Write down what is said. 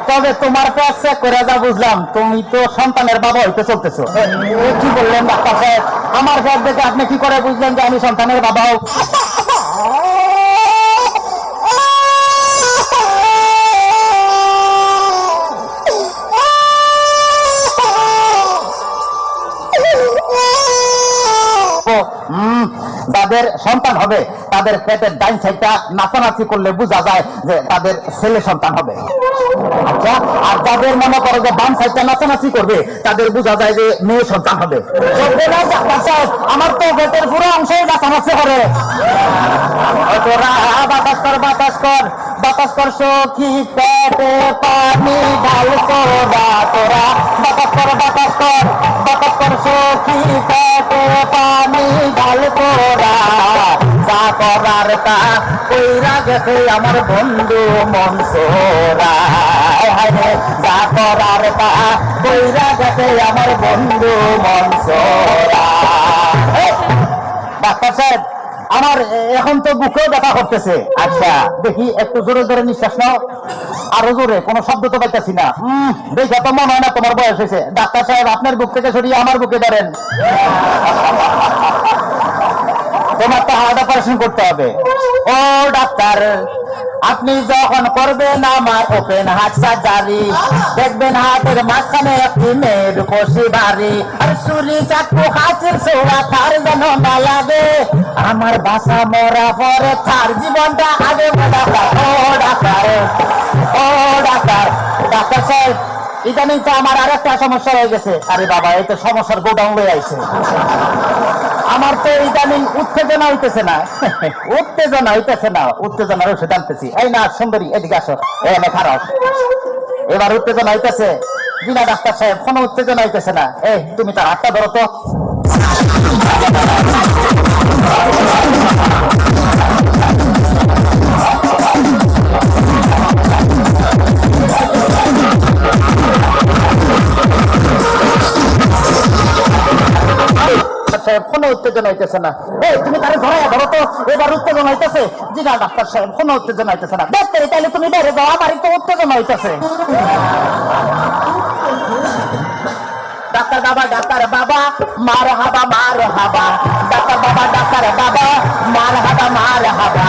তবে তোমার পেট চেক করে যা বুঝলাম তুমি তো সন্তানের বাবা হইতে চলতেছো। কি বললেন ডাক্তার সাহেব? আমার পেট দেখে আপনি কি করে বুঝলেন যে আমি সন্তানের বাবা হোক? যাদের সন্তান হবে তাদের পেটের ডাইন সাইডটা নাচানাচি করলে বোঝা যায় যে তাদের ছেলে সন্তান হবে। আচ্ছা, আর যাদের মনে করো যে বাম সাইডটা নাচানাচি করবে তাদের বোঝা যায় যে মেয়ে সন্তান হবে। আমার তো পেটের পুরো অংশই নাচানাচি করে। বাতাস কর বাতাস কর বাতাস কর সখী পেটে পানি ঢাল তোরা তোরা বাতাস কর বাতাস কর বাতাস কর সখী পেটে পানি ঢাল তোরা যা করার তা কইরা গেছে আমার বন্ধু মনসুরা। যা করার তা কইরা গেছে আমার বন্ধু মনসুরা। ডাক্তার সাহেব, আমার এখন তো বুকেও ব্যথা করতেছে। আচ্ছা দেখি একটু জোরে জোরে নিঃশ্বাস নাও, আরো জোরে। কোনো শব্দ তো পাইতেছি না। দেখে তো মনে হয় না তোমার বয়স হয়েছে। ডাক্তার সাহেব, আপনার বুক থেকে সরিয়ে আমার বুকে ধরেন। তোমার তো হার্ট অপারেশন করতে হবে। ও ডাক্তার, আপনি যখন করবেন আমার ওপেন হার্ট সার্জারি, দেখবেন হাতের মাঝখানে একটি মেয়ের কষি ভারী, আর চুরি চাকু হাতের ছোড়া তার যেন না লাগে। আমার বাসা মরা পরে তার জীবনটা আগে ডাক্তার। ও ডাক্তার, ও ডাক্তার, ডাক্তার সাহেব, ইদানিং তো আমার আর একটা সমস্যা হয়ে গেছে। আরে বাবা, এই তো সমস্যার গোডাউন হয়ে আইছে। আমার তো ইদানিং উত্তেজনা হইতেছে না, উত্তেজনা হইতেছে না, উত্তেজনার ওষুধ আনতেছি। এই না সুন্দরী, এদিকে আসো, এনে খারাপ। এবার উত্তেজনা হইতেছে বিনা ডাক্তার সাহেব, কোনো উত্তেজনা হইতেছে না। এই তুমি তার হাতটা ধরো তো। কোনো উত্তেজনা হইতেছে না। এই তুমি তারে ধরাইয়া ধরো তো। এবার উত্তেজনা হইতেছে। জি না ডাক্তার সাহেব, কোনো উত্তেজনা হইতেছে না। দেখতে তাহলে তুমি বেড়ে যাও, আমার তো উত্তেজনা হইতেছে। ডাক্তার বাবা, ডাক্তার বাবা, মার হাবা মার হাবা, ডাক্তার বাবা, ডাক্তার বাবা, মার হাবা মার হাবা।